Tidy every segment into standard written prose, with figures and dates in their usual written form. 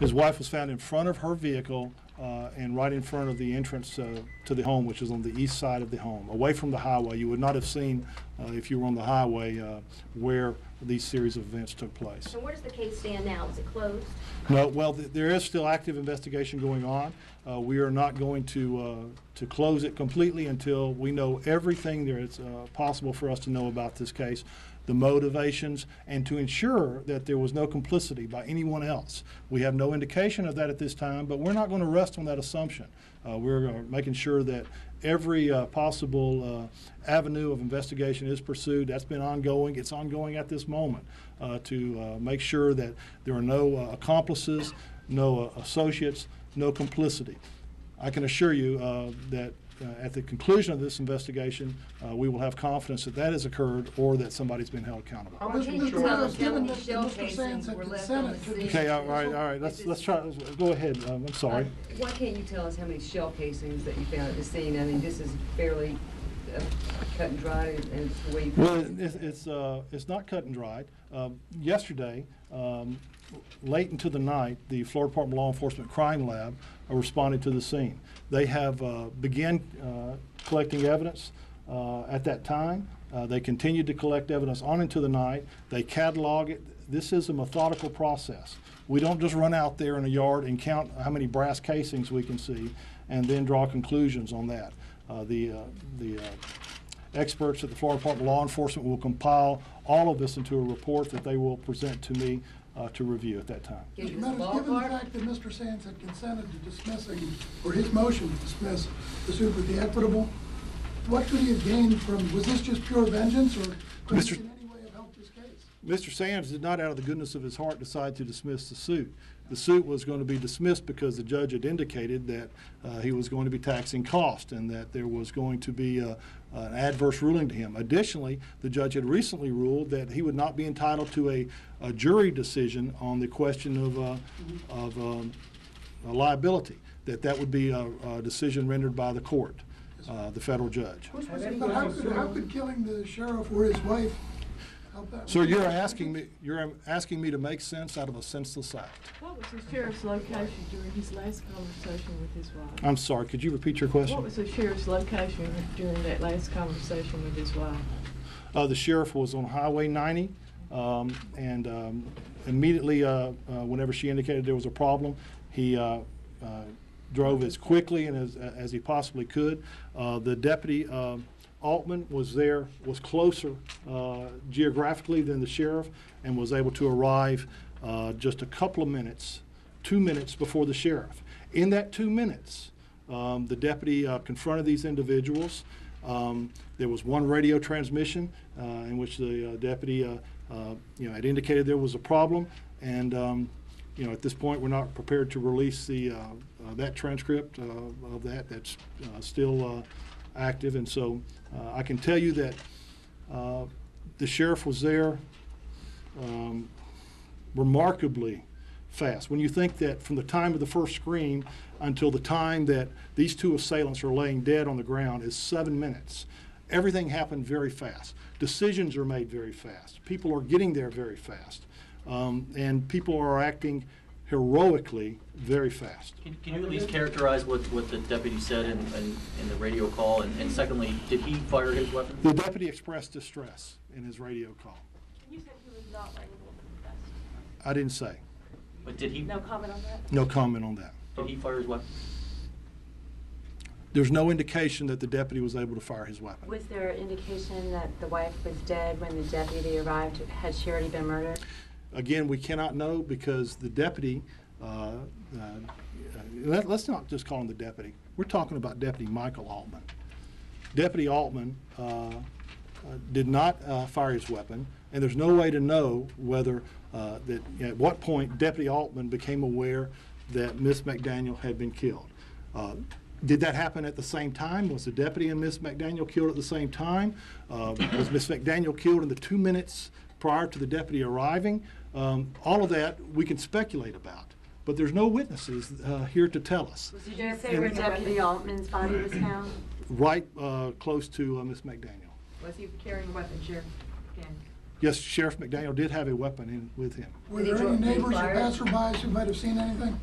His wife was found in front of her vehicle and right in front of the entrance to the home, which is on the east side of the home, away from the highway. You would not have seen, if you were on the highway, where these series of events took place. So where does the case stand now? Is it closed? No, well, there is still active investigation going on. We are not going to close it completely until we know everything there is possible for us to know about this case, the motivations, and to ensure that there was no complicity by anyone else. We have no indication of that at this time, but we're not going to rest on that assumption. We're making sure that every possible avenue of investigation is pursued. That's been ongoing. It's ongoing at this moment to make sure that there are no accomplices, no associates, no complicity. I can assure you that at the conclusion of this investigation, we will have confidence that that has occurred or that somebody's been held accountable. Can you tell us how many shell casings were left on the scene? Okay, all right. Let's try. Go ahead. I'm sorry. Why can't you tell us how many shell casings that you found at the scene? I mean, this is fairly cut and dried, and it's the way you Well, it's not cut and dried. Yesterday, late into the night, the Florida Department of Law Enforcement Crime Lab responded to the scene. They have began collecting evidence at that time. They continued to collect evidence on into the night. They catalog it. This is a methodical process. We don't just run out there in a yard and count how many brass casings we can see and then draw conclusions on that. The experts at the Florida Department of Law Enforcement will compile all of this into a report that they will present to me to review at that time. Mr. Meadows, given the fact that Mr. Sands had consented to dismissing, or his motion to dismiss the suit with the equitable, what could he have gained from, was this just pure vengeance, or could he in any way have helped his case? Mr. Sands did not, out of the goodness of his heart, decide to dismiss the suit. The suit was going to be dismissed because the judge had indicated that he was going to be taxing cost and that there was going to be an adverse ruling to him. Additionally, the judge had recently ruled that he would not be entitled to a jury decision on the question of liability, that would be a decision rendered by the court, the federal judge. But how could killing the sheriff or his wife help that? Sir, you're asking me to make sense out of a senseless act. What was the sheriff's location during his last conversation with his wife? I'm sorry, could you repeat your question? What was the sheriff's location during that last conversation with his wife? The sheriff was on Highway 90, and immediately whenever she indicated there was a problem, he drove as quickly and as he possibly could. The deputy Altman was closer geographically than the sheriff, and was able to arrive just a couple of minutes, 2 minutes before the sheriff. In that 2 minutes, the deputy confronted these individuals. There was one radio transmission in which the deputy had indicated there was a problem, and at this point we're not prepared to release that transcript of that. That's still active, and so I can tell you that the sheriff was there remarkably fast. When you think that from the time of the first scream until the time that these two assailants are laying dead on the ground is 7 minutes, everything happened very fast. Decisions are made very fast. People are getting there very fast, and people are acting heroically very fast. Can you at least characterize what the deputy said in the radio call? And secondly, did he fire his weapon? The deputy expressed distress in his radio call. You said he was not liable to confess. I didn't say. But did he? No comment on that? No comment on that. Did he fire his weapon? There's no indication that the deputy was able to fire his weapon. Was there indication that the wife was dead when the deputy arrived? Had she already been murdered? Again, we cannot know because the deputy, let's not just call him the deputy. We're talking about Deputy Michael Altman. Deputy Altman did not fire his weapon, and there's no way to know whether at what point Deputy Altman became aware that Miss McDaniel had been killed. Did that happen at the same time? Was the deputy and Miss McDaniel killed at the same time? Was Miss McDaniel killed in the 2 minutes prior to the deputy arriving? All of that we can speculate about, but there's no witnesses here to tell us. Did you say where Deputy Altman's body was found? Right close to Miss McDaniel. Was he carrying a weapon, Sheriff? Yes, Sheriff McDaniel did have a weapon with him. Were Did he there any did he neighbors or fire it? passerbys who might have seen anything?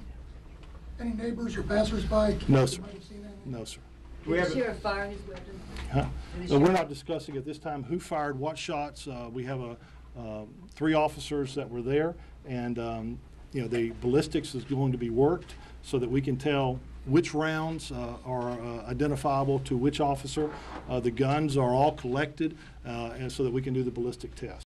Any neighbors or passersby? No, who sir. might have seen anything? No, sir. Did the sheriff fire his weapon? Huh? Did the We're sheriff- not discussing at this time who fired what shots. We have 3 officers that were there, and you know, the ballistics is going to be worked so that we can tell which rounds are identifiable to which officer. The guns are all collected, and so that we can do the ballistic test.